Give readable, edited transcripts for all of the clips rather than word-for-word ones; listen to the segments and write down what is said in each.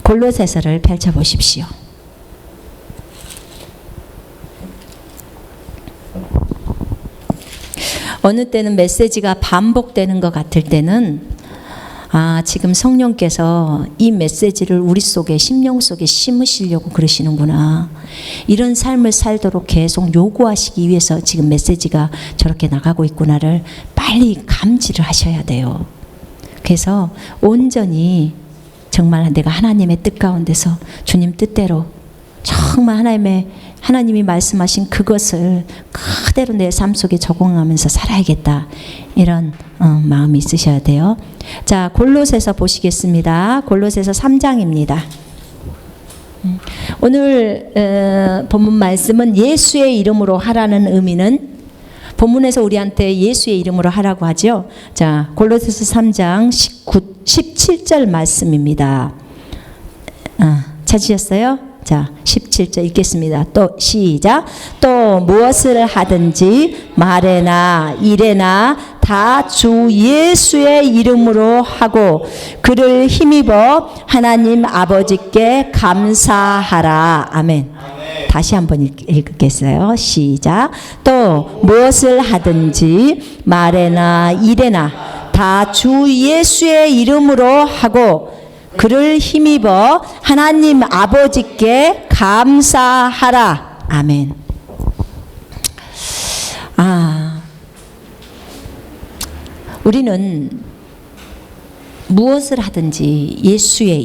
골로새서를 펼쳐보십시오. 어느 때는 메시지가 반복되는 것 같을 때는 지금 성령께서 이 메시지를 우리 속에, 심령 속에 심으시려고 그러시는구나. 이런 삶을 살도록 계속 요구하시기 위해서 지금 메시지가 저렇게 나가고 있구나를 빨리 감지를 하셔야 돼요. 그래서 온전히 정말 내가 하나님의 뜻 가운데서 주님 뜻대로 정말 하나님이 말씀하신 그것을 그대로 내 삶 속에 적용하면서 살아야겠다. 이런 마음이 있으셔야 돼요. 자, 골로새서 보시겠습니다. 골로새서 3장입니다. 오늘 본문 말씀은 예수의 이름으로 하라는 의미는, 본문에서 우리한테 예수의 이름으로 하라고 하죠. 자, 골로새서 3장 17절 말씀입니다. 찾으셨어요? 자, 17절 읽겠습니다. 또 시작. 또 무엇을 하든지 말에나 일에나 다 주 예수의 이름으로 하고 그를 힘입어 하나님 아버지께 감사하라. 아멘. 다시 한번 읽겠어요. 시작. 또 무엇을 하든지 말에나 일에나 다 주 예수의 이름으로 하고 그를 힘입어 하나님 아버지께 감사하라. 아멘. 우리는 무엇을 하든지 예수의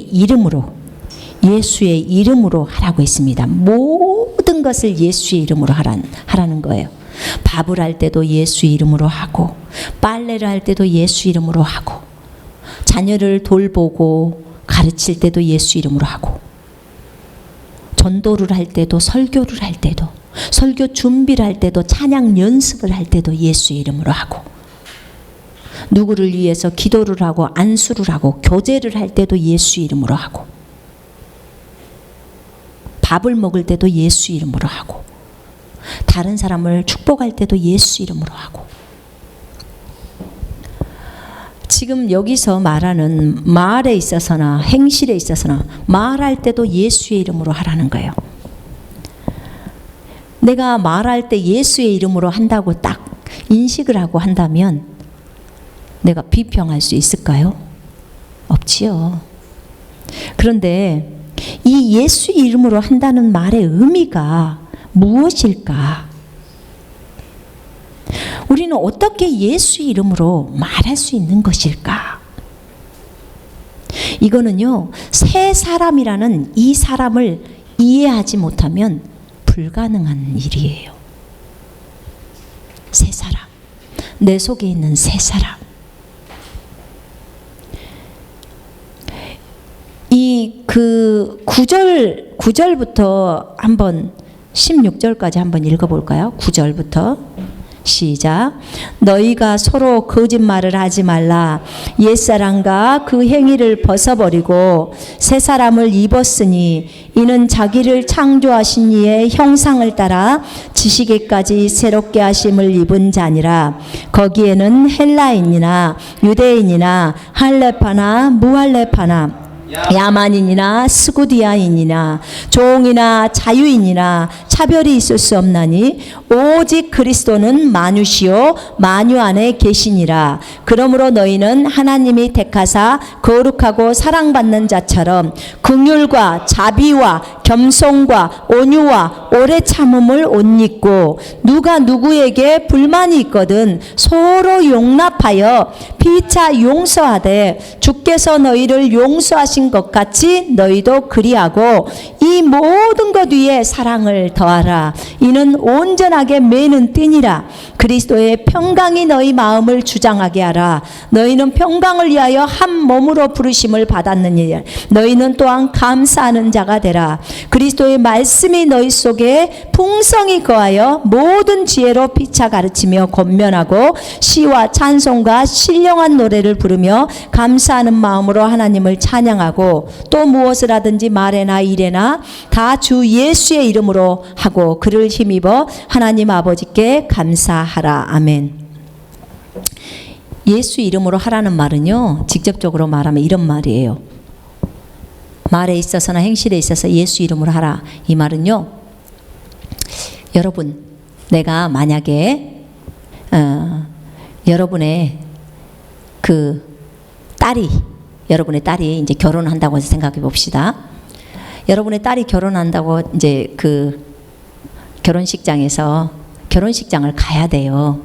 이름으로 하라고 했습니다. 모든 것을 예수의 이름으로 하라는 거예요. 밥을 할 때도 예수 이름으로 하고, 빨래를 할 때도 예수 이름으로 하고, 자녀를 돌보고 가르칠 때도 예수 이름으로 하고, 전도를 할 때도, 설교를 할 때도, 설교 준비를 할 때도, 찬양 연습을 할 때도 예수 이름으로 하고, 누구를 위해서 기도를 하고 안수를 하고 교제를 할 때도 예수 이름으로 하고, 밥을 먹을 때도 예수 이름으로 하고, 다른 사람을 축복할 때도 예수 이름으로 하고. 지금 여기서 말하는 말에 있어서나 행실에 있어서나 말할 때도 예수의 이름으로 하라는 거예요. 내가 말할 때 예수의 이름으로 한다고 딱 인식을 하고 한다면 내가 비평할 수 있을까요? 없지요. 그런데 이 예수 이름으로 한다는 말의 의미가 무엇일까? 우리는 어떻게 예수 이름으로 말할 수 있는 것일까? 이거는요, 새 사람이라는 이 사람을 이해하지 못하면 불가능한 일이에요. 새 사람, 내 속에 있는 새 사람. 이 9절부터 한번 16절까지 한번 읽어볼까요? 9절부터 시작. 너희가 서로 거짓말을 하지 말라. 옛사람과 그 행위를 벗어버리고 새 사람을 입었으니 이는 자기를 창조하신 이의 형상을 따라 지식에까지 새롭게 하심을 입은 자니라. 거기에는 헬라인이나 유대인이나 할레파나 무할레파나 야만인이나 스구디아인이나 종이나 자유인이나 차별이 있을 수 없나니 오직 그리스도는 만유시요 만유 안에 계시니라. 그러므로 너희는 하나님이 택하사 거룩하고 사랑받는 자처럼 긍휼과 자비와 겸손과 온유와 오래 참음을 옷 입고, 누가 누구에게 불만이 있거든 서로 용납하여 피차 용서하되 주께서 너희를 용서하신 것 같이 너희도 그리하고 이 모든 것 위에 사랑을 더하라. 이는 온전하게 매는 띠니라. 그리스도의 평강이 너희 마음을 주장하게 하라. 너희는 평강을 위하여 한 몸으로 부르심을 받았느니 너희는 또한 감사하는 자가 되라. 그리스도의 말씀이 너희 속에 풍성히 거하여 모든 지혜로 피차 가르치며 권면하고 시와 찬송과 신령한 노래를 부르며 감사하는 마음으로 하나님을 찬양하고, 또 무엇을 하든지 말에나 일에나 다 주 예수의 이름으로 하고 그를 힘입어 하나님 아버지께 감사하라. 아멘. 예수 이름으로 하라는 말은요, 직접적으로 말하면 이런 말이에요. 말에 있어서나 행실에 있어서 예수 이름으로 하라. 이 말은요, 여러분, 내가 만약에 여러분의 여러분의 딸이 이제 결혼한다고 해서 생각해 봅시다. 여러분의 딸이 결혼한다고 이제 결혼식장에서 결혼식장을 가야 돼요.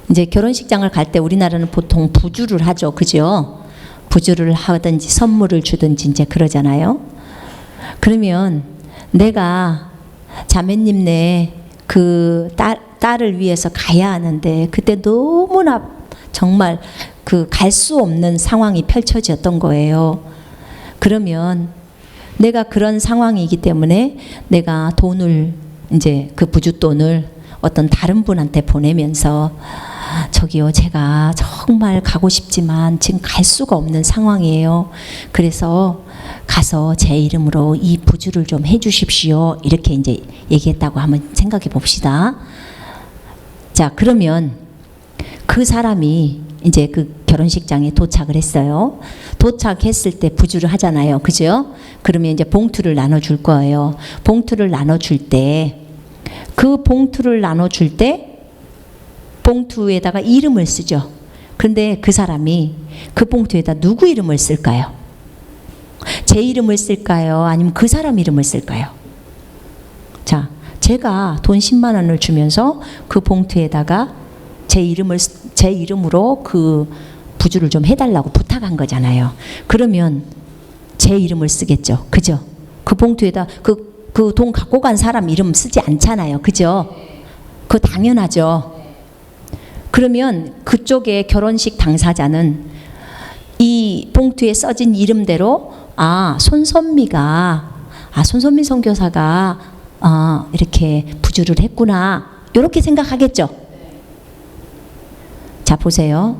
이제 결혼식장을 갈 때 우리나라는 보통 부주를 하죠, 그죠? 부주를 하든지 선물을 주든지 이제 그러잖아요. 그러면 내가 자매님네 딸을 위해서 가야 하는데 그때 너무나 정말 갈 수 없는 상황이 펼쳐졌던 거예요. 그러면 내가 그런 상황이기 때문에 내가 돈을 이제 부쑣돈을 어떤 다른 분한테 보내면서 저기요, 제가 정말 가고 싶지만 지금 갈 수가 없는 상황이에요. 그래서 가서 제 이름으로 이 부주를 좀 해주십시오. 이렇게 이제 얘기했다고 한번 생각해 봅시다. 자, 그러면 그 사람이 이제 결혼식장에 도착을 했어요. 도착했을 때 부주를 하잖아요, 그죠? 그러면 이제 봉투를 나눠줄 거예요. 봉투를 나눠줄 때 봉투에다가 이름을 쓰죠. 그런데 그 사람이 그 봉투에다 누구 이름을 쓸까요? 제 이름을 쓸까요? 아니면 그 사람 이름을 쓸까요? 자, 제가 돈 10만 원을 주면서 그 봉투에다가 제 이름으로 부주를 좀 해달라고 부탁한 거잖아요. 그러면 제 이름을 쓰겠죠, 그죠? 그 봉투에다 그 돈 갖고 간 사람 이름 쓰지 않잖아요, 그죠? 그거 당연하죠. 그러면 그쪽에 결혼식 당사자는 이 봉투에 써진 이름대로 손선미 선교사가 이렇게 부주를 했구나, 이렇게 생각하겠죠. 자, 보세요.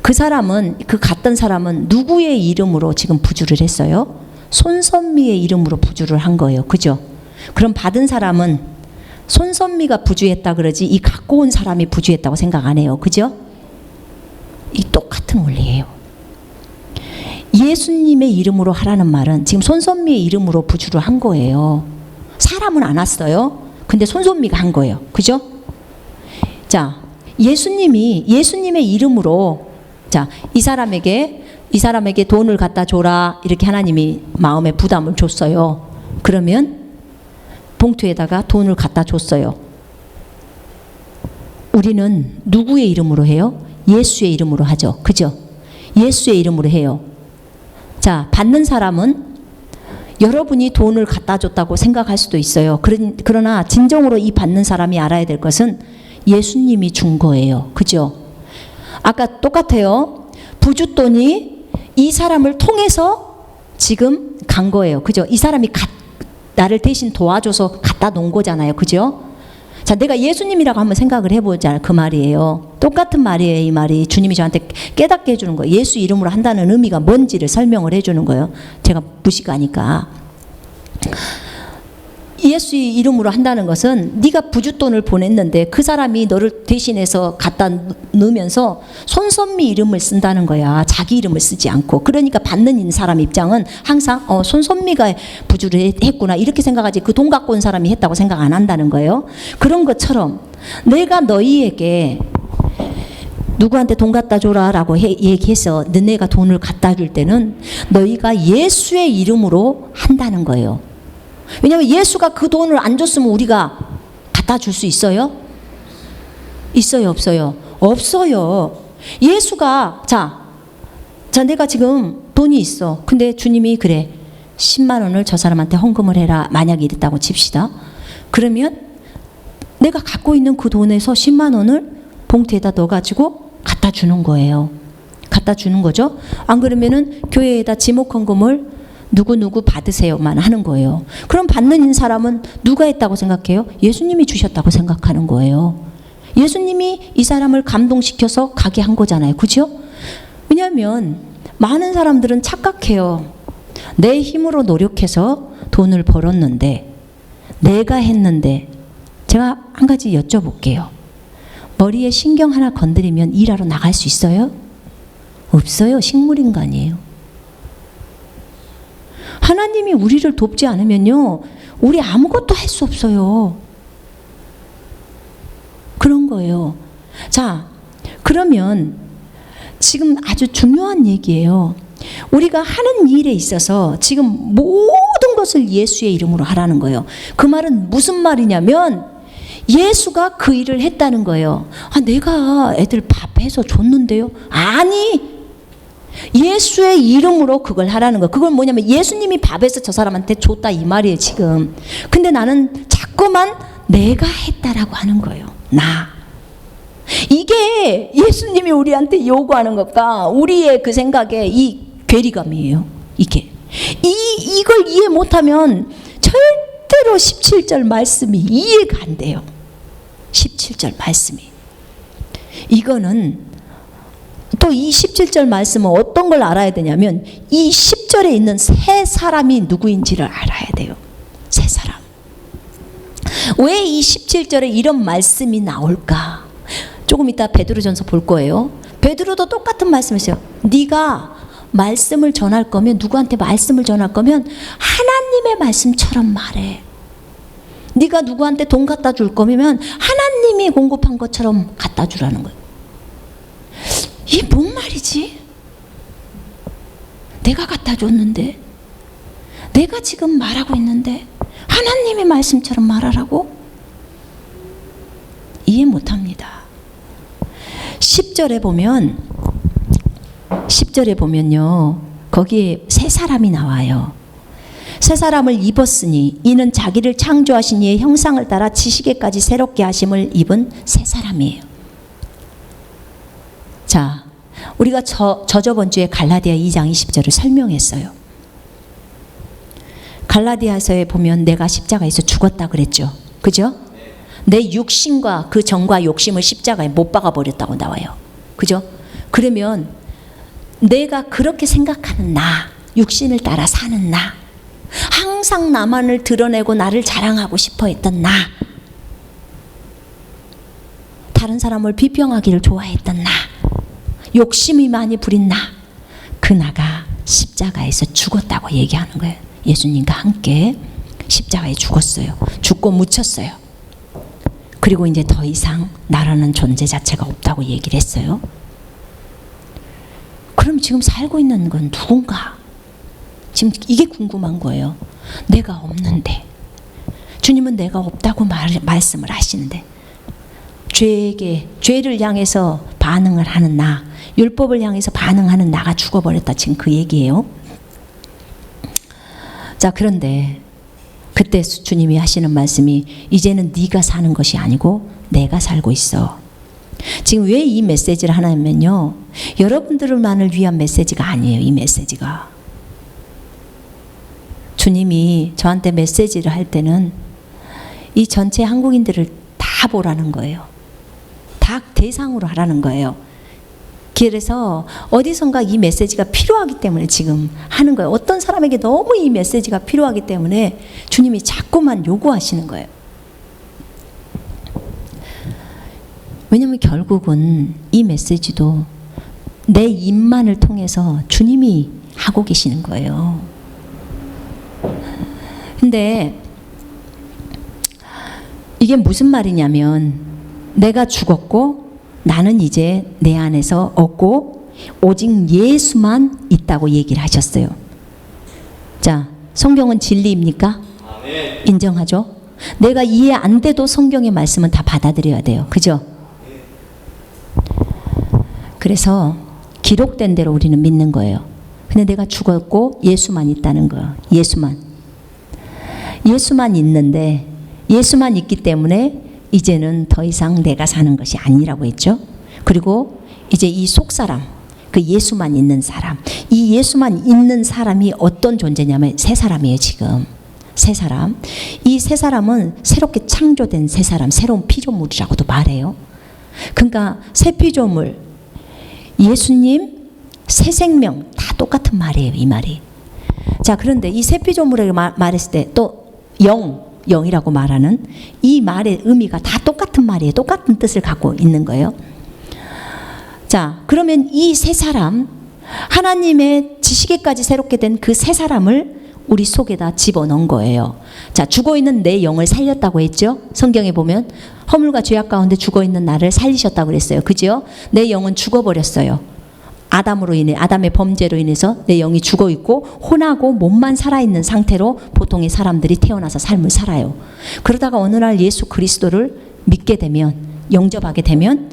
갔던 사람은 누구의 이름으로 지금 부주를 했어요? 손선미의 이름으로 부주를 한 거예요, 그죠? 그럼 받은 사람은 손선미가 부주했다 그러지 이 갖고 온 사람이 부주했다고 생각 안 해요, 그죠? 이 똑같은 원리예요. 예수님의 이름으로 하라는 말은 지금 손선미의 이름으로 부주를 한 거예요. 사람은 안 왔어요. 근데 손선미가 한 거예요, 그죠? 자, 예수님의 이름으로 이 사람에게 돈을 갖다 줘라, 이렇게 하나님이 마음에 부담을 줬어요. 그러면 봉투에다가 돈을 갖다 줬어요. 우리는 누구의 이름으로 해요? 예수의 이름으로 하죠, 그죠? 예수의 이름으로 해요. 자, 받는 사람은 여러분이 돈을 갖다 줬다고 생각할 수도 있어요. 그러나 진정으로 이 받는 사람이 알아야 될 것은 예수님이 준 거예요, 그죠? 아까 똑같아요. 부쑣돈이 이 사람을 통해서 지금 간 거예요, 그죠? 이 사람이 나를 대신 도와줘서 갖다 놓은 거잖아요, 그죠? 자, 내가 예수님이라고 한번 생각을 해보자, 그 말이에요. 똑같은 말이에요. 이 말이 주님이 저한테 깨닫게 해주는 거예요. 예수 이름으로 한다는 의미가 뭔지를 설명을 해주는 거예요. 제가 무식하니까. 예수 이름으로 한다는 것은 네가 부쑣돈을 보냈는데 그 사람이 너를 대신해서 갖다 넣으면서 손선미 이름을 쓴다는 거야. 자기 이름을 쓰지 않고. 그러니까 받는 사람 입장은 항상 손선미가 부주를 했구나, 이렇게 생각하지 그 돈 갖고 온 사람이 했다고 생각 안 한다는 거예요. 그런 것처럼 내가 너희에게 누구한테 돈 갖다 줘라 라고 얘기해서 너네가 돈을 갖다 줄 때는 너희가 예수의 이름으로 한다는 거예요. 왜냐하면 예수가 그 돈을 안 줬으면 우리가 갖다 줄 수 있어요? 있어요, 없어요? 없어요. 예수가 자 내가 지금 돈이 있어. 근데 주님이 그래 10만 원을 저 사람한테 헌금을 해라, 만약에 이랬다고 칩시다. 그러면 내가 갖고 있는 그 돈에서 10만 원을 봉투에다 넣어가지고 갖다 주는 거예요. 갖다 주는 거죠. 안 그러면은 교회에다 지목 헌금을 누구 받으세요만 하는 거예요. 그럼 받는 사람은 누가 했다고 생각해요? 예수님이 주셨다고 생각하는 거예요. 예수님이 이 사람을 감동시켜서 가게 한 거잖아요, 그죠? 왜냐하면 많은 사람들은 착각해요. 내 힘으로 노력해서 돈을 벌었는데, 내가 했는데, 제가 한 가지 여쭤볼게요. 머리에 신경 하나 건드리면 일하러 나갈 수 있어요? 없어요. 식물인간이에요. 하나님이 우리를 돕지 않으면요, 우리 아무것도 할 수 없어요. 그런 거예요. 자, 그러면 지금 아주 중요한 얘기예요. 우리가 하는 일에 있어서 지금 모든 것을 예수의 이름으로 하라는 거예요. 그 말은 무슨 말이냐면 예수가 그 일을 했다는 거예요. 아, 내가 애들 밥 해서 줬는데요? 아니, 예수의 이름으로 그걸 하라는 거예요. 그건 뭐냐면 예수님이 밥해서 저 사람한테 줬다 이 말이에요 지금. 근데 나는 자꾸만 내가 했다라고 하는 거예요. 나. 이게 예수님이 우리한테 요구하는 것과 우리의 그 생각에 이 괴리감이에요. 이걸 이해 못하면 절대로 17절 말씀이 이해가 안 돼요. 17절 말씀이. 이거는 또 이 17절 말씀은 어떤 걸 알아야 되냐면 이 10절에 있는 세 사람이 누구인지를 알아야 돼요. 세 사람. 왜 이 17절에 이런 말씀이 나올까? 조금 이따 베드로전서 볼 거예요. 베드로도 똑같은 말씀이세요. 네가 말씀을 전할 거면, 누구한테 말씀을 전할 거면 하나님의 말씀처럼 말해. 네가 누구한테 돈 갖다 줄 거면 하나님이 공급한 것처럼 갖다 주라는 거예요. 이게 뭔 말이지? 내가 갖다 줬는데, 내가 지금 말하고 있는데 하나님의 말씀처럼 말하라고? 이해 못합니다. 10절에 보면요, 거기에 세 사람이 나와요. 새 사람을 입었으니 이는 자기를 창조하신 이의 형상을 따라 지식에까지 새롭게 하심을 입은 새 사람이에요. 자, 우리가 저번 주에 갈라디아 2장 20절을 설명했어요. 갈라디아서에 보면 내가 십자가에서 죽었다 그랬죠. 그죠? 내 육신과 그 정과 욕심을 십자가에 못 박아 버렸다고 나와요. 그죠? 그러면 내가 그렇게 생각하는 나, 육신을 따라 사는 나, 항상 나만을 드러내고 나를 자랑하고 싶어 했던 나, 다른 사람을 비평하기를 좋아했던 나, 욕심이 많이 부린 나, 그 나가 십자가에서 죽었다고 얘기하는 거예요. 예수님과 함께 십자가에 죽었어요. 죽고 묻혔어요. 그리고 이제 더 이상 나라는 존재 자체가 없다고 얘기를 했어요. 그럼 지금 살고 있는 건 누군가? 지금 이게 궁금한 거예요. 내가 없는데, 주님은 내가 없다고 말씀을 하시는데, 죄를 향해서 반응을 하는 나, 율법을 향해서 반응하는 나가 죽어버렸다, 지금 그 얘기예요. 자, 그런데 그때 주님이 하시는 말씀이 이제는 네가 사는 것이 아니고 내가 살고 있어. 지금 왜 이 메시지를 하냐면요, 여러분들만을 위한 메시지가 아니에요. 이 메시지가 주님이 저한테 메시지를 할 때는 이 전체 한국인들을 다 보라는 거예요. 다 대상으로 하라는 거예요. 그래서 어디선가 이 메시지가 필요하기 때문에 지금 하는 거예요. 어떤 사람에게 너무 이 메시지가 필요하기 때문에 주님이 자꾸만 요구하시는 거예요. 왜냐하면 결국은 이 메시지도 내 입만을 통해서 주님이 하고 계시는 거예요. 근데 이게 무슨 말이냐면 내가 죽었고 나는 이제 내 안에서 없고 오직 예수만 있다고 얘기를 하셨어요. 자, 성경은 진리입니까? 아멘. 인정하죠? 내가 이해 안 돼도 성경의 말씀은 다 받아들여야 돼요. 그죠? 그래서 기록된 대로 우리는 믿는 거예요. 근데 내가 죽었고 예수만 있다는 거예요. 예수만 있는데, 예수만 있기 때문에 이제는 더 이상 내가 사는 것이 아니라고 했죠. 그리고 이제 이 속사람, 그 예수만 있는 사람, 이 예수만 있는 사람이 어떤 존재냐면 새 사람이에요. 지금 새 사람. 이 새 사람은 새롭게 창조된 새 사람, 새로운 피조물이라고도 말해요. 그러니까 새 피조물, 예수님, 새 생명 다 똑같은 말이에요. 이 말이. 자, 그런데 이 새 피조물에게 말했을 때 또 영이라고 말하는 이 말의 의미가 다 똑같은 말이에요. 똑같은 뜻을 갖고 있는 거예요. 자, 그러면 이 새 사람, 하나님의 지식에까지 새롭게 된 그 새 사람을 우리 속에다 집어넣은 거예요. 자, 죽어있는 내 영을 살렸다고 했죠. 성경에 보면 허물과 죄악 가운데 죽어있는 나를 살리셨다고 그랬어요. 그죠? 내 영은 죽어버렸어요. 아담으로 인해, 아담의 범죄로 인해서 내 영이 죽어있고 혼하고 몸만 살아있는 상태로 보통의 사람들이 태어나서 삶을 살아요. 그러다가 어느 날 예수 그리스도를 믿게 되면, 영접하게 되면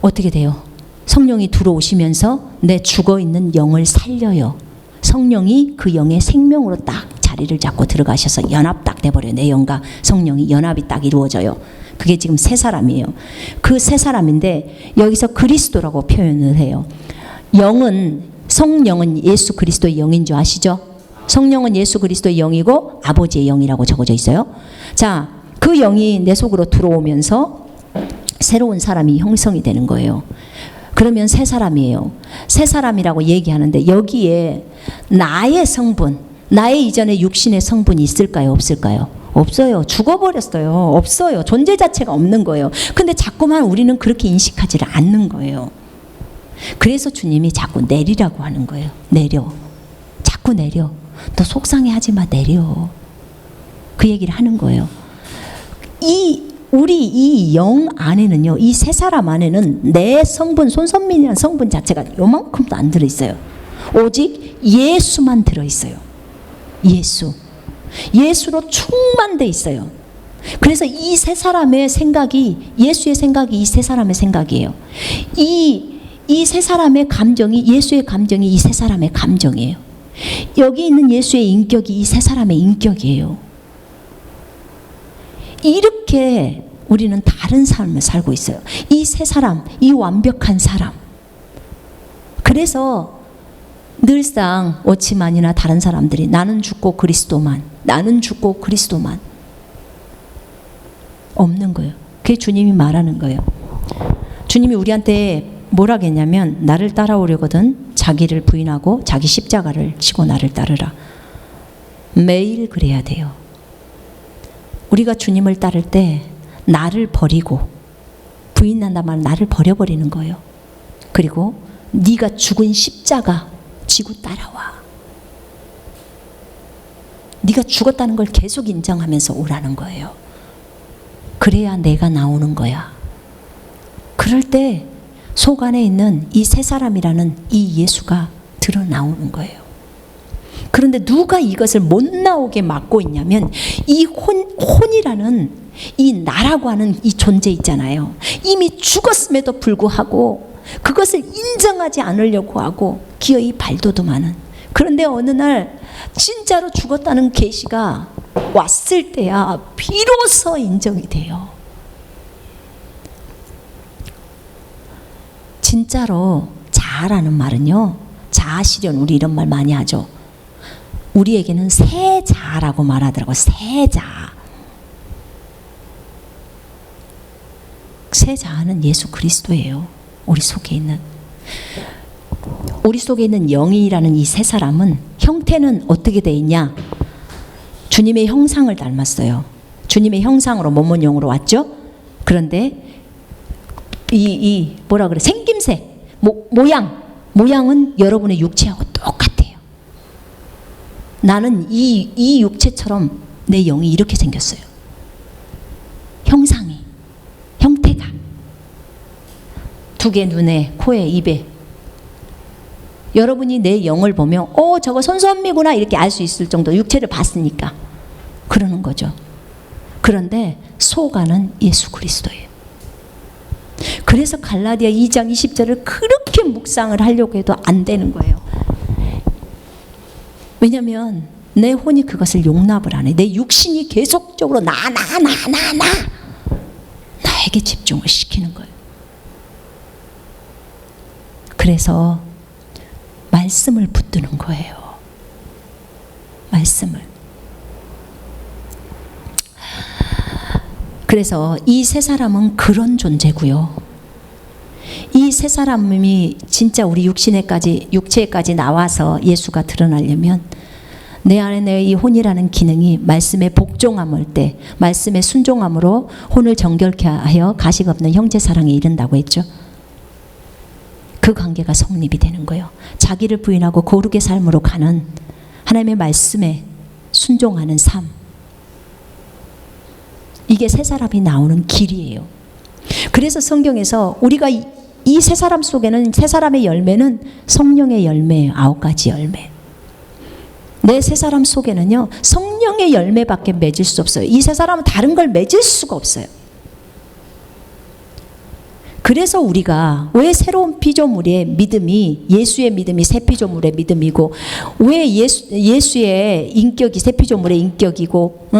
어떻게 돼요? 성령이 들어오시면서 내 죽어있는 영을 살려요. 성령이 그 영의 생명으로 딱 자리를 잡고 들어가셔서 연합 딱 돼버려요. 내 영과 성령이 연합이 딱 이루어져요. 그게 지금 새 사람이에요. 그 새 사람인데 여기서 그리스도라고 표현을 해요. 영은, 성령은 예수 그리스도의 영인 줄 아시죠? 성령은 예수 그리스도의 영이고 아버지의 영이라고 적어져 있어요. 자, 그 영이 내 속으로 들어오면서 새로운 사람이 형성이 되는 거예요. 그러면 새 사람이에요. 새 사람이라고 얘기하는데 여기에 나의 성분, 나의 이전에 육신의 성분이 있을까요? 없을까요? 없어요. 죽어버렸어요. 없어요. 존재 자체가 없는 거예요. 근데 자꾸만 우리는 그렇게 인식하지를 않는 거예요. 그래서 주님이 자꾸 내리라고 하는 거예요. 내려. 자꾸 내려. 너 속상해하지 마. 내려. 그 얘기를 하는 거예요. 우리 이 영 안에는요, 이 새 사람 안에는 내 성분, 손선민이라는 성분 자체가 요만큼도 안 들어있어요. 오직 예수만 들어있어요. 예수. 예수로 충만돼 있어요. 그래서 이 새 사람의 생각이, 예수의 생각이 이 새 사람의 생각이에요. 이 새 사람의 감정이, 예수의 감정이 이 새 사람의 감정이에요. 여기 있는 예수의 인격이 이 새 사람의 인격이에요. 이렇게 우리는 다른 삶을 살고 있어요. 이 새 사람, 이 완벽한 사람. 그래서 늘상 오치만이나 다른 사람들이 나는 죽고 그리스도만, 나는 죽고 그리스도만 없는 거예요. 그게 주님이 말하는 거예요. 주님이 우리한테 뭐라 했냐면, 나를 따라오려거든 자기를 부인하고 자기 십자가를 지고 나를 따르라. 매일 그래야 돼요. 우리가 주님을 따를 때 나를 버리고, 부인한단 말은 나를 버려버리는 거예요. 그리고 네가 죽은 십자가 지고 따라와. 네가 죽었다는 걸 계속 인정하면서 오라는 거예요. 그래야 내가 나오는 거야. 그럴 때 속 안에 있는 이 새 사람이라는 이 예수가 드러나오는 거예요. 그런데 누가 이것을 못 나오게 막고 있냐면, 이 혼이라는 이 나라고 하는 이 존재 있잖아요. 이미 죽었음에도 불구하고 그것을 인정하지 않으려고 하고 기어이 발돋움하는. 그런데 어느 날 진짜로 죽었다는 계시가 왔을 때야 비로소 인정이 돼요. 진짜로 자아라는 말은요, 자아실현, 우리 이런 말 많이 하죠. 우리에게는 새 자아라고 말하더라고요. 새 자아. 새 자아는 예수 그리스도예요. 우리 속에 있는 영이라는 이 새 사람은 형태는 어떻게 돼 있냐? 주님의 형상을 닮았어요. 주님의 형상으로 몸은 영으로 왔죠. 그런데 이 뭐라 그래? 생김새, 모양은 여러분의 육체하고 똑같아요. 나는 이 육체처럼 내 영이 이렇게 생겼어요. 형상이, 형태가. 두 개 눈에, 코에, 입에. 여러분이 내 영을 보면 저거 손선미구나 이렇게 알 수 있을 정도, 육체를 봤으니까 그러는 거죠. 그런데 속 안은 예수 그리스도예요. 그래서 갈라디아 2장 20절을 그렇게 묵상을 하려고 해도 안 되는 거예요. 왜냐하면 내 혼이 그것을 용납을 안 해. 내 육신이 계속적으로 나에게 집중을 시키는 거예요. 그래서 말씀을 붙드는 거예요. 말씀을. 그래서 이 세 사람은 그런 존재고요. 이 세 사람이 진짜 우리 육체까지 나와서 예수가 드러나려면 내 안에 내 이 혼이라는 기능이 말씀에 복종함을 때, 말씀에 순종함으로 혼을 정결케 하여 가식 없는 형제 사랑에 이른다고 했죠. 그 관계가 성립이 되는 거예요. 자기를 부인하고 거룩의 삶으로 가는 하나님의 말씀에 순종하는 삶. 이게 새 사람이 나오는 길이에요. 그래서 성경에서 우리가 이 새 사람 속에는, 새 사람의 열매는 성령의 열매예요. 9가지 열매. 내 새 사람 속에는요, 성령의 열매밖에 맺을 수 없어요. 이 새 사람은 다른 걸 맺을 수가 없어요. 그래서 우리가 왜 새로운 피조물의 믿음이, 예수의 믿음이 새 피조물의 믿음이고, 왜 예수의 인격이 새 피조물의 인격이고,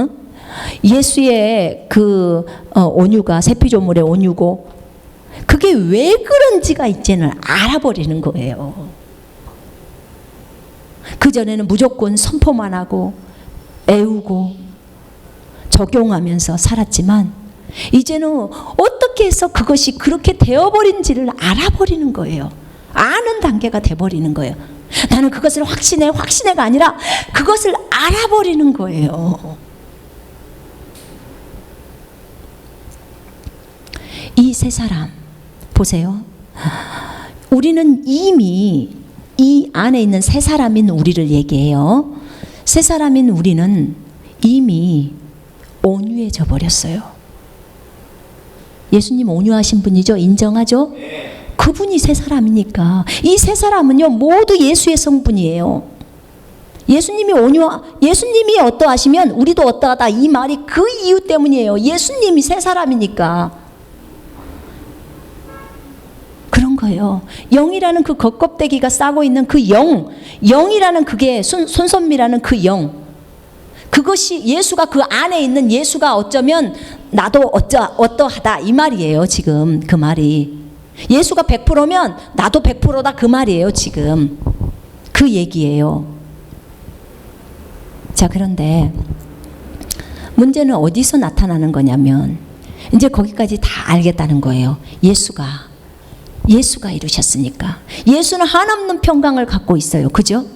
예수의 그 온유가 새 피조물의 온유고, 그게 왜 그런지가 이제는 알아버리는 거예요. 그전에는 무조건 선포만 하고 애우고 적용하면서 살았지만, 이제는 어떻게 해서 그것이 그렇게 되어버린지를 알아버리는 거예요. 아는 단계가 돼버리는 거예요. 나는 그것을 확신해가 아니라 그것을 알아버리는 거예요. 이 세 사람 보세요. 우리는 이미 이 안에 있는 세 사람인 우리를 얘기해요. 세 사람인 우리는 이미 온유해져 버렸어요. 예수님 온유하신 분이죠? 인정하죠? 그분이 세 사람이니까. 이 세 사람은요, 모두 예수의 성분이에요. 예수님이 어떠하시면 우리도 어떠하다. 이 말이 그 이유 때문이에요. 예수님이 세 사람이니까. 그런 거예요. 영이라는 그 겉껍데기가 싸고 있는 그 영이라는 그게 손선미라는 그 영. 그것이 예수가 그 안에 있는 예수가 어쩌면 나도 어떠하다 이 말이에요. 지금 그 말이 예수가 100%면 나도 100%다 그 말이에요. 지금 그 얘기예요. 자, 그런데 문제는 어디서 나타나는 거냐면, 이제 거기까지 다 알겠다는 거예요. 예수가 이루셨으니까. 예수는 한없는 평강을 갖고 있어요. 그죠?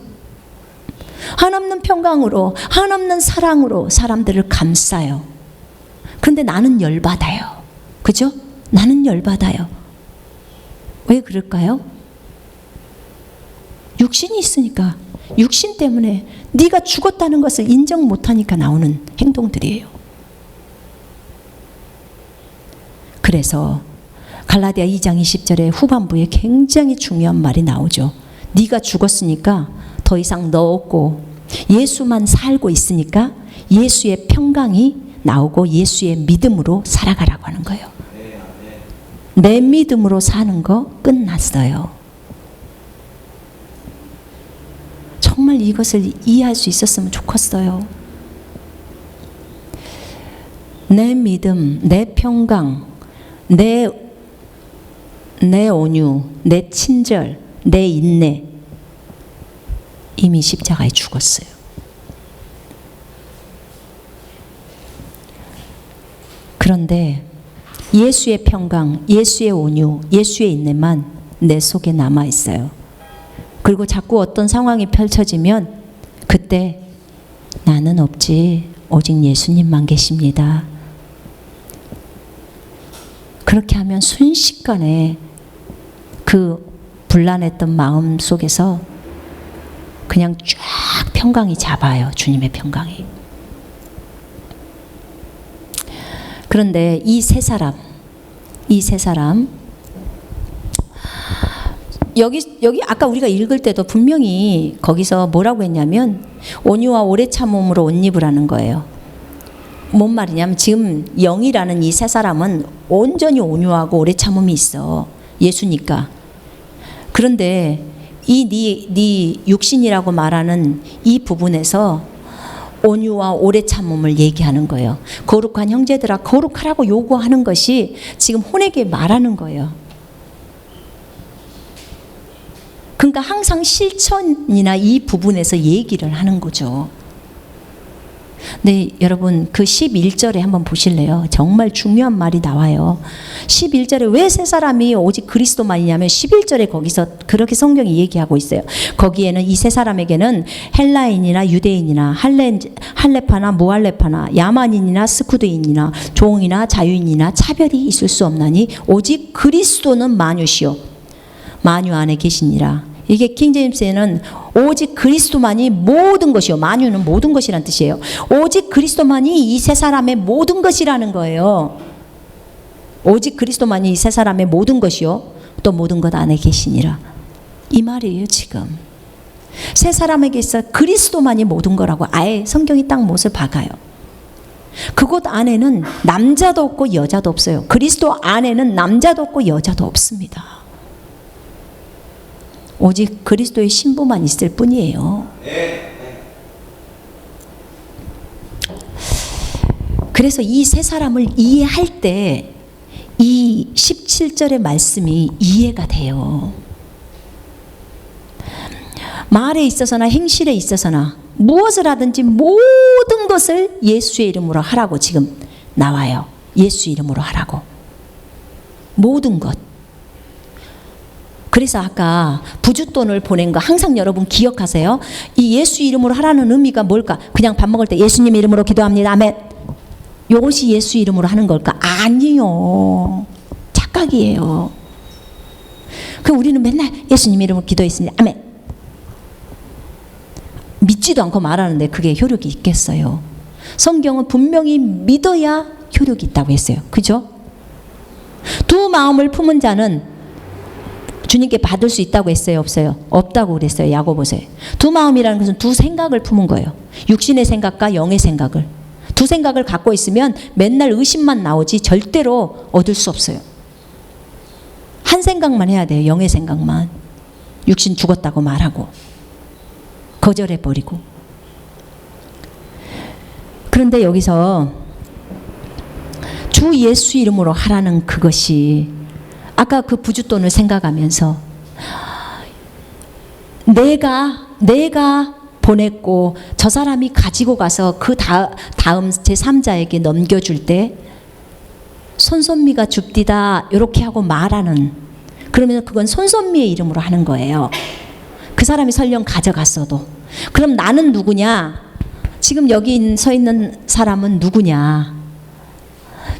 한없는 평강으로, 한없는 사랑으로 사람들을 감싸요. 그런데 나는 열받아요. 그죠? 나는 열받아요. 왜 그럴까요? 육신이 있으니까. 육신 때문에 네가 죽었다는 것을 인정 못하니까 나오는 행동들이에요. 그래서 갈라디아 2장 20절의 후반부에 굉장히 중요한 말이 나오죠. 네가 죽었으니까 더 이상 너 없고 예수만 살고 있으니까 예수의 평강이 나오고 예수의 믿음으로 살아가라고 하는 거예요. 내 믿음으로 사는 거 끝났어요. 정말 이것을 이해할 수 있었으면 좋겠어요. 내 믿음, 내 평강, 내 온유, 내 친절, 내 인내, 이미 십자가에 죽었어요. 그런데 예수의 평강, 예수의 온유, 예수의 인내만 내 속에 남아 있어요. 그리고 자꾸 어떤 상황이 펼쳐지면 그때 나는 없지, 오직 예수님만 계십니다. 그렇게 하면 순식간에 그 불안했던 마음 속에서 그냥 쫙 평강이 잡아요. 주님의 평강이. 그런데 이 세 사람 여기 아까 우리가 읽을 때도 분명히 거기서 뭐라고 했냐면 온유와 오래 참음으로 옷 입으라는 거예요. 뭔 말이냐면 지금 영이라는 이 세 사람은 온전히 온유하고 오래 참음이 있어. 예수니까. 그런데 이 네 육신이라고 말하는 이 부분에서 온유와 오래 참음을 얘기하는 거예요. 거룩한 형제들아 거룩하라고 요구하는 것이 지금 혼에게 말하는 거예요. 그러니까 항상 실천이나 이 부분에서 얘기를 하는 거죠. 네, 여러분 그 11절에 한번 보실래요? 정말 중요한 말이 나와요. 11절에 왜 세 사람이 오직 그리스도만이냐면 11절에 거기서 그렇게 성경이 얘기하고 있어요. 거기에는 이 세 사람에게는 헬라인이나 유대인이나 할레파나 무할레파나 야만인이나 스쿠드인이나 종이나 자유인이나 차별이 있을 수 없나니 오직 그리스도는 만유시요 만유 안에 계시니라. 이게 킹제임스에는 오직 그리스도만이 모든 것이요. 만유는 모든 것이란 뜻이에요. 오직 그리스도만이 이 세 사람의 모든 것이라는 거예요. 오직 그리스도만이 이 세 사람의 모든 것이요. 또 모든 것 안에 계시니라. 이 말이에요 지금. 세 사람에게 있어 그리스도만이 모든 거라고 아예 성경이 딱 못을 박아요. 그곳 안에는 남자도 없고 여자도 없어요. 그리스도 안에는 남자도 없고 여자도 없습니다. 오직 그리스도의 신부만 있을 뿐이에요. 그래서 이 세 사람을 이해할 때 이 17절의 말씀이 이해가 돼요. 말에 있어서나 행실에 있어서나 무엇을 하든지 모든 것을 예수의 이름으로 하라고 지금 나와요. 예수 이름으로 하라고. 모든 것. 그래서 아까 부쑣돈을 보낸 거 항상 여러분 기억하세요. 이 예수 이름으로 하라는 의미가 뭘까? 그냥 밥 먹을 때 예수님 이름으로 기도합니다. 아멘. 이것이 예수 이름으로 하는 걸까? 아니요. 착각이에요. 그럼 우리는 맨날 예수님 이름으로 기도했습니다. 아멘. 믿지도 않고 말하는데 그게 효력이 있겠어요? 성경은 분명히 믿어야 효력이 있다고 했어요. 그죠? 두 마음을 품은 자는 주님께 받을 수 있다고 했어요? 없어요? 없다고 그랬어요. 야고보서에. 두 마음이라는 것은 두 생각을 품은 거예요. 육신의 생각과 영의 생각을. 두 생각을 갖고 있으면 맨날 의심만 나오지 절대로 얻을 수 없어요. 한 생각만 해야 돼요. 영의 생각만. 육신 죽었다고 말하고 거절해버리고. 그런데 여기서 주 예수 이름으로 하라는 그것이 아까 그 부쑣돈을 생각하면서 내가 보냈고 저 사람이 가지고 가서 그 다음 제3자에게 넘겨줄 때 손선미가 줍디다 이렇게 하고 말하는, 그러면 그건 손선미의 이름으로 하는 거예요. 그 사람이 설령 가져갔어도. 그럼 나는 누구냐? 지금 여기 서 있는 사람은 누구냐?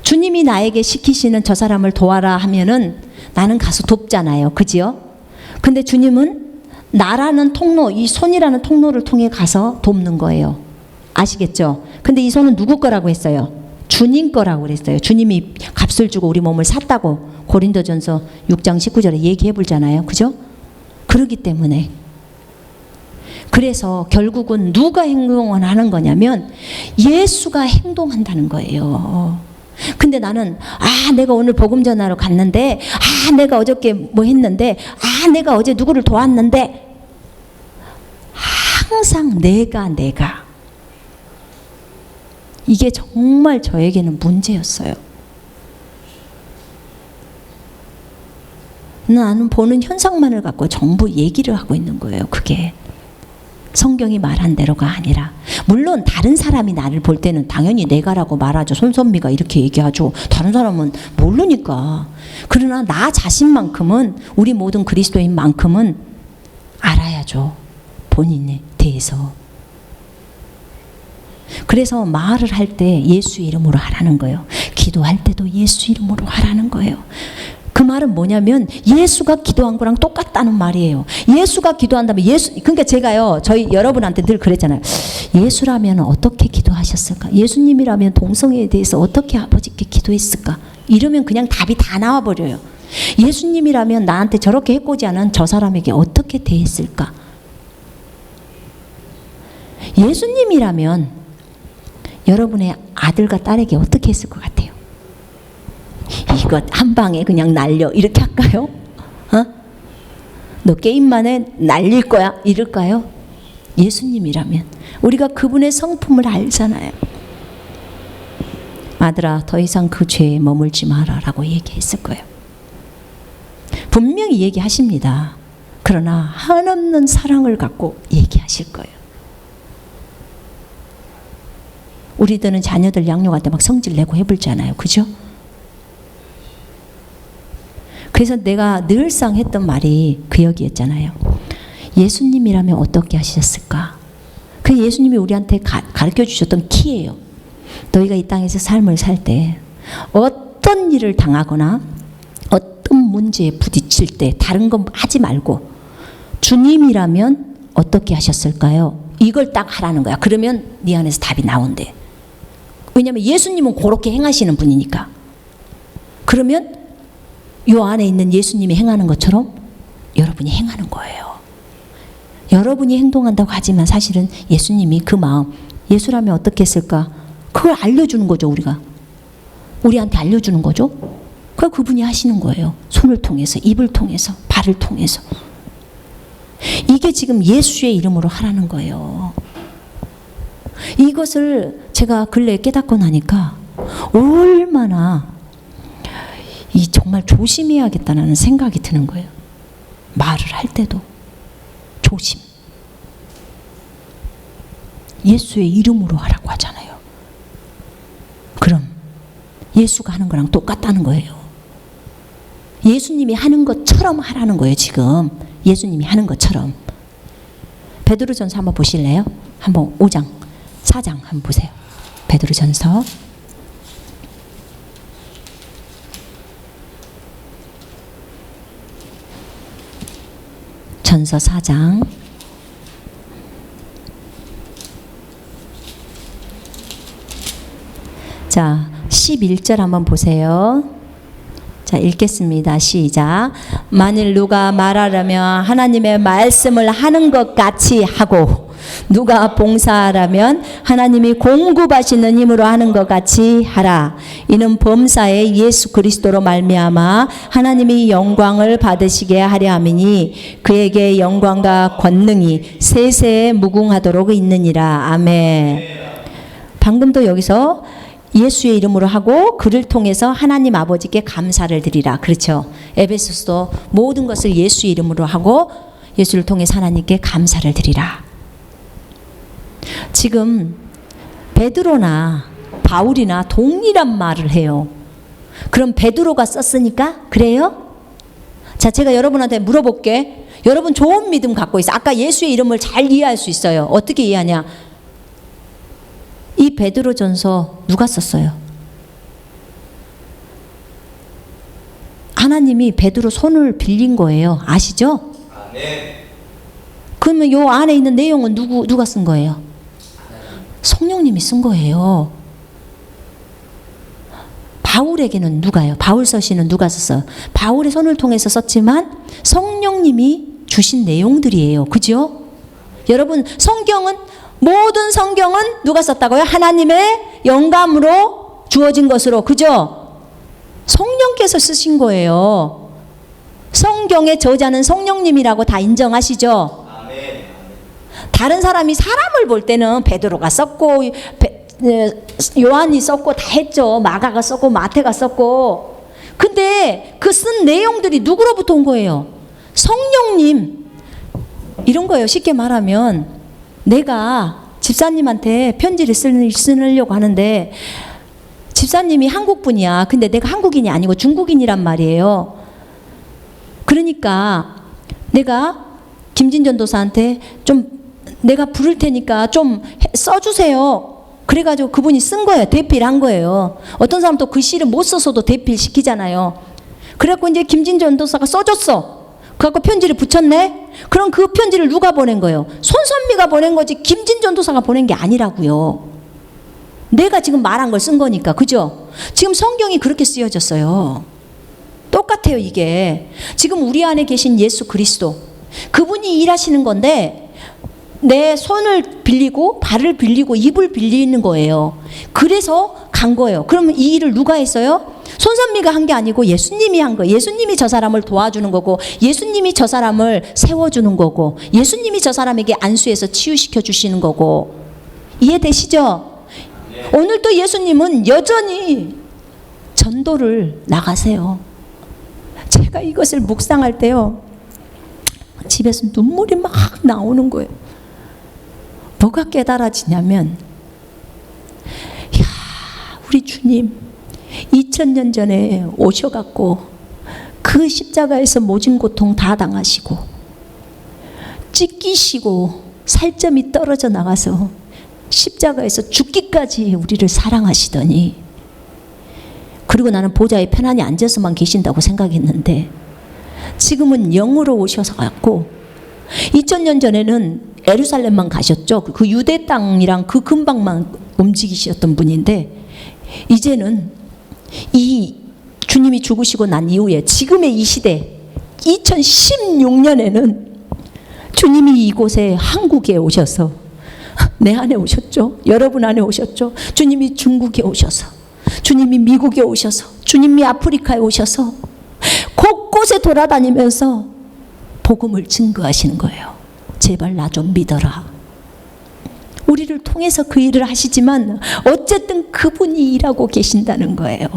주님이 나에게 시키시는 저 사람을 도와라 하면은 나는 가서 돕잖아요. 그지요? 근데 주님은 나라는 통로, 이 손이라는 통로를 통해 가서 돕는 거예요. 아시겠죠? 근데 이 손은 누구 거라고 했어요? 주님 거라고 그랬어요. 주님이 값을 주고 우리 몸을 샀다고 고린도전서 6장 19절에 얘기해 보잖아요. 그죠? 그러기 때문에. 그래서 결국은 누가 행동을 하는 거냐면 예수가 행동한다는 거예요. 근데 나는 내가 오늘 복음 전하러 갔는데 내가 어저께 뭐 했는데 내가 어제 누구를 도왔는데 항상 내가 이게 정말 저에게는 문제였어요. 나는 보는 현상만을 갖고 전부 얘기를 하고 있는 거예요. 그게 성경이 말한 대로가 아니라, 물론 다른 사람이 나를 볼 때는 당연히 내가라고 말하죠. 손선미가 이렇게 얘기하죠. 다른 사람은 모르니까. 그러나 나 자신만큼은, 우리 모든 그리스도인만큼은 알아야죠. 본인에 대해서. 그래서 말을 할 때 예수 이름으로 하라는 거예요. 기도할 때도 예수 이름으로 하라는 거예요. 그 말은 뭐냐면 예수가 기도한 거랑 똑같다는 말이에요. 예수가 기도한다면 그러니까 제가요, 저희 여러분한테 늘 그랬잖아요. 예수라면 어떻게 기도하셨을까? 예수님이라면 동성애에 대해서 어떻게 아버지께 기도했을까? 이러면 그냥 답이 다 나와버려요. 예수님이라면 나한테 저렇게 해코지 않은 저 사람에게 어떻게 대했을까? 예수님이라면 여러분의 아들과 딸에게 어떻게 했을 것 같아요? 이것 한 방에 그냥 날려 이렇게 할까요? 너 게임만 해 날릴 거야 이럴까요? 예수님이라면 우리가 그분의 성품을 알잖아요. 아들아 더 이상 그 죄에 머물지 마라 라고 얘기했을 거예요. 분명히 얘기하십니다. 그러나 한없는 사랑을 갖고 얘기하실 거예요. 우리들은 자녀들 양육할 때 막 성질 내고 해불잖아요. 그죠? 그래서 내가 늘상 했던 말이 그 얘기였잖아요. 예수님이라면 어떻게 하셨을까? 그 예수님이 우리한테 가르쳐 주셨던 키예요. 너희가 이 땅에서 삶을 살 때 어떤 일을 당하거나 어떤 문제에 부딪힐 때 다른 건 하지 말고 주님이라면 어떻게 하셨을까요? 이걸 딱 하라는 거야. 그러면 네 안에서 답이 나온대. 왜냐하면 예수님은 그렇게 행하시는 분이니까. 그러면 요 안에 있는 예수님이 행하는 것처럼 여러분이 행하는 거예요. 여러분이 행동한다고 하지만 사실은 예수님이 그 마음, 예수라면 어떻게 했을까? 그걸 알려주는 거죠, 우리가. 우리한테 알려주는 거죠. 그걸 그분이 하시는 거예요. 손을 통해서, 입을 통해서, 발을 통해서. 이게 지금 예수의 이름으로 하라는 거예요. 이것을 제가 근래에 깨닫고 나니까 얼마나 정말 조심해야겠다는 생각이 드는 거예요. 말을 할 때도 조심. 예수의 이름으로 하라고 하잖아요. 그럼 예수가 하는 거랑 똑같다는 거예요. 예수님이 하는 것처럼 하라는 거예요. 지금 예수님이 하는 것처럼. 베드로전서 한번 보실래요? 한번 5장 4장 한번 보세요. 베드로전서 전서 4장 자 11절 한번 보세요. 자, 읽겠습니다. 시작. 만일 누가 말하려면 하나님의 말씀을 하는 것 같이 하고 누가 봉사하라면 하나님이 공급하시는 힘으로 하는 것 같이 하라. 이는 범사에 예수 그리스도로 말미암아 하나님이 영광을 받으시게 하려 함이니 그에게 영광과 권능이 세세에 무궁하도록 있느니라. 아멘. 방금도 여기서 예수의 이름으로 하고 그를 통해서 하나님 아버지께 감사를 드리라. 그렇죠. 에베소서도 모든 것을 예수의 이름으로 하고 예수를 통해서 하나님께 감사를 드리라. 지금 베드로나 바울이나 동일한 말을 해요. 그럼 베드로가 썼으니까 그래요? 자, 제가 여러분한테 물어볼게. 여러분 좋은 믿음 갖고 있어. 아까 예수의 이름을 잘 이해할 수 있어요. 어떻게 이해하냐? 이 베드로전서 누가 썼어요? 하나님이 베드로 손을 빌린 거예요. 아시죠? 네. 그러면 요 안에 있는 내용은 누가 쓴 거예요? 성령님이 쓴 거예요. 바울에게는 누가요? 바울 서신은 누가 썼어요? 바울의 손을 통해서 썼지만 성령님이 주신 내용들이에요. 그죠? 여러분 성경은 모든 성경은 누가 썼다고요? 하나님의 영감으로 주어진 것으로. 그죠? 성령께서 쓰신 거예요. 성경의 저자는 성령님이라고 다 인정하시죠? 아멘. 다른 사람이 사람을 볼 때는 베드로가 썼고 요한이 썼고 다 했죠. 마가가 썼고 마태가 썼고. 근데 그 쓴 내용들이 누구로부터 온 거예요? 성령님. 이런 거예요. 쉽게 말하면 내가 집사님한테 편지를 쓰려고 하는데 집사님이 한국 분이야. 근데 내가 한국인이 아니고 중국인이란 말이에요. 그러니까 내가 김진 전도사한테 좀 내가 부를 테니까 좀 써주세요. 그래가지고 그분이 쓴 거예요. 대필 한 거예요. 어떤 사람 또 글씨를 못 써서도 대필 시키잖아요. 그래갖고 이제 김진 전도사가 써줬어. 그래갖고 편지를 붙였네. 그럼 그 편지를 누가 보낸 거예요? 손선미가 보낸 거지 김진 전도사가 보낸 게 아니라고요. 내가 지금 말한 걸 쓴 거니까. 그죠? 지금 성경이 그렇게 쓰여졌어요. 똑같아요. 이게 지금 우리 안에 계신 예수 그리스도 그분이 일하시는 건데 내 손을 빌리고 발을 빌리고 입을 빌리는 거예요. 그래서 간 거예요. 그러면 이 일을 누가 했어요? 손선미가 한 게 아니고 예수님이 한 거예요. 예수님이 저 사람을 도와주는 거고 예수님이 저 사람을 세워주는 거고 예수님이 저 사람에게 안수해서 치유시켜 주시는 거고. 이해되시죠? 네. 오늘도 예수님은 여전히 전도를 나가세요. 제가 이것을 묵상할 때요 집에서 눈물이 막 나오는 거예요. 뭐가 깨달아지냐면 야, 우리 주님 2000년 전에 오셔갖고 그 십자가에서 모진 고통 다 당하시고 찢기시고 살점이 떨어져 나가서 십자가에서 죽기까지 우리를 사랑하시더니 그리고 나는 보좌에 편안히 앉아서만 계신다고 생각했는데 지금은 영으로 오셔서 갖고 2000년 전에는 예루살렘만 가셨죠. 그 유대 땅이랑 그 근방만 움직이셨던 분인데, 이제는 이 주님이 죽으시고 난 이후에 지금의 이 시대 2016년에는 주님이 이곳에 한국에 오셔서, 내 안에 오셨죠. 여러분 안에 오셨죠. 주님이 중국에 오셔서, 주님이 미국에 오셔서, 주님이 아프리카에 오셔서 곳곳에 돌아다니면서 복음을 증거하시는 거예요. 제발 나 좀 믿어라. 우리를 통해서 그 일을 하시지만 어쨌든 그분이 일하고 계신다는 거예요.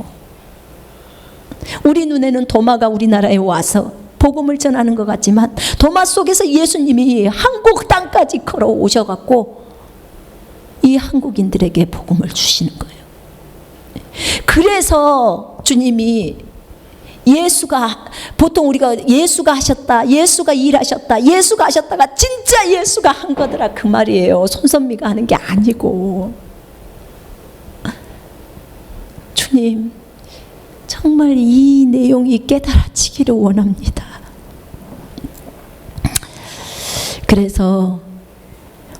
우리 눈에는 도마가 우리나라에 와서 복음을 전하는 것 같지만 도마 속에서 예수님이 한국 땅까지 걸어오셔갖고 이 한국인들에게 복음을 주시는 거예요. 그래서 주님이 예수가, 보통 우리가 예수가 하셨다, 예수가 일하셨다, 예수가 하셨다가 진짜 예수가 한 거더라 그 말이에요. 손선미가 하는 게 아니고. 주님, 정말 이 내용이 깨달아지기를 원합니다. 그래서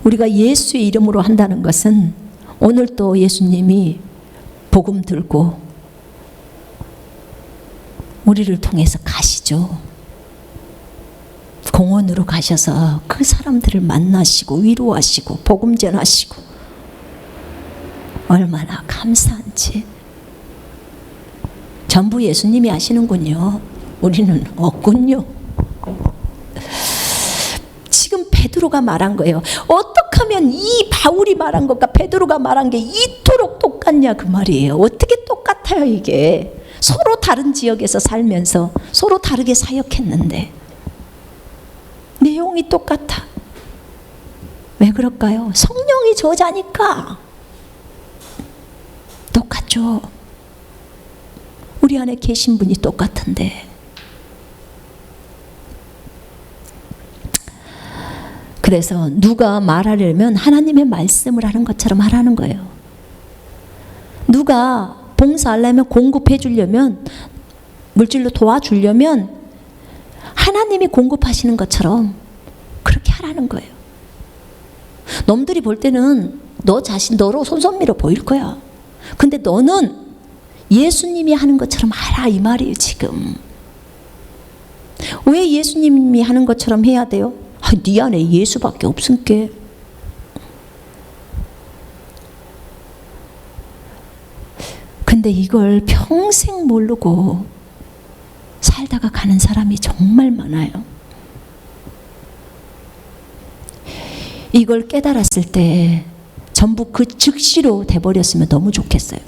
우리가 예수의 이름으로 한다는 것은 오늘 또 예수님이 복음 들고 우리를 통해서 가시죠. 공원으로 가셔서 그 사람들을 만나시고 위로하시고 복음 전하시고, 얼마나 감사한지. 전부 예수님이 하시는군요. 우리는 없군요. 지금 베드로가 말한 거예요. 어떻게 하면 이 바울이 말한 것과 베드로가 말한 게 이토록 똑같냐 그 말이에요. 어떻게 똑같아요 이게. 서로 다른 지역에서 살면서 서로 다르게 사역했는데 내용이 똑같아. 왜 그럴까요? 성령이 저자니까. 똑같죠. 우리 안에 계신 분이 똑같은데. 그래서 누가 말하려면 하나님의 말씀을 하는 것처럼 하라는 거예요. 누가 봉사하려면, 공급해 주려면, 물질로 도와주려면 하나님이 공급하시는 것처럼 그렇게 하라는 거예요. 놈들이 볼 때는 너 자신, 너로 손선미로 보일 거야. 근데 너는 예수님이 하는 것처럼 하라 이 말이에요 지금. 왜 예수님이 하는 것처럼 해야 돼요? 네 안에 예수밖에 없으니까. 근데 이걸 평생 모르고 살다가 가는 사람이 정말 많아요. 이걸 깨달았을 때 전부 그 즉시로 돼버렸으면 너무 좋겠어요.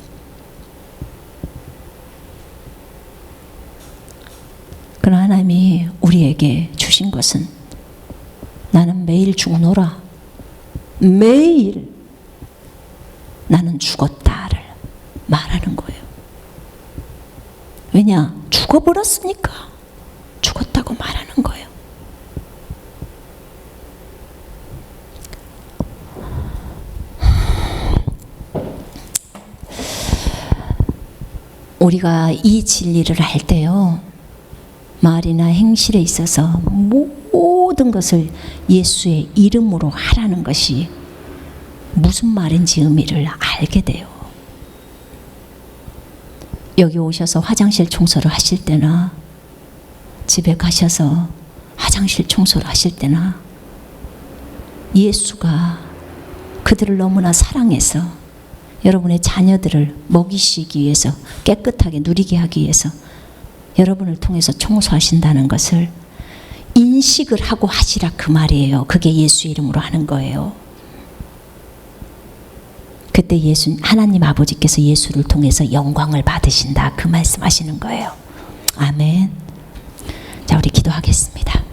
그러나 하나님이 우리에게 주신 것은 나는 매일 죽노라. 매일 나는 죽었다를 말하는 거예요. 왜냐? 죽어버렸으니까 죽었다고 말하는 거예요. 우리가 이 진리를 할 때요, 말이나 행실에 있어서 모든 것을 예수의 이름으로 하라는 것이 무슨 말인지 의미를 알게 돼요. 여기 오셔서 화장실 청소를 하실 때나 집에 가셔서 화장실 청소를 하실 때나 예수가 그들을 너무나 사랑해서 여러분의 자녀들을 먹이시기 위해서, 깨끗하게 누리게 하기 위해서 여러분을 통해서 청소하신다는 것을 인식을 하고 하시라 그 말이에요. 그게 예수 이름으로 하는 거예요. 그때 하나님 아버지께서 예수를 통해서 영광을 받으신다 그 말씀하시는 거예요. 아멘. 자, 우리 기도하겠습니다.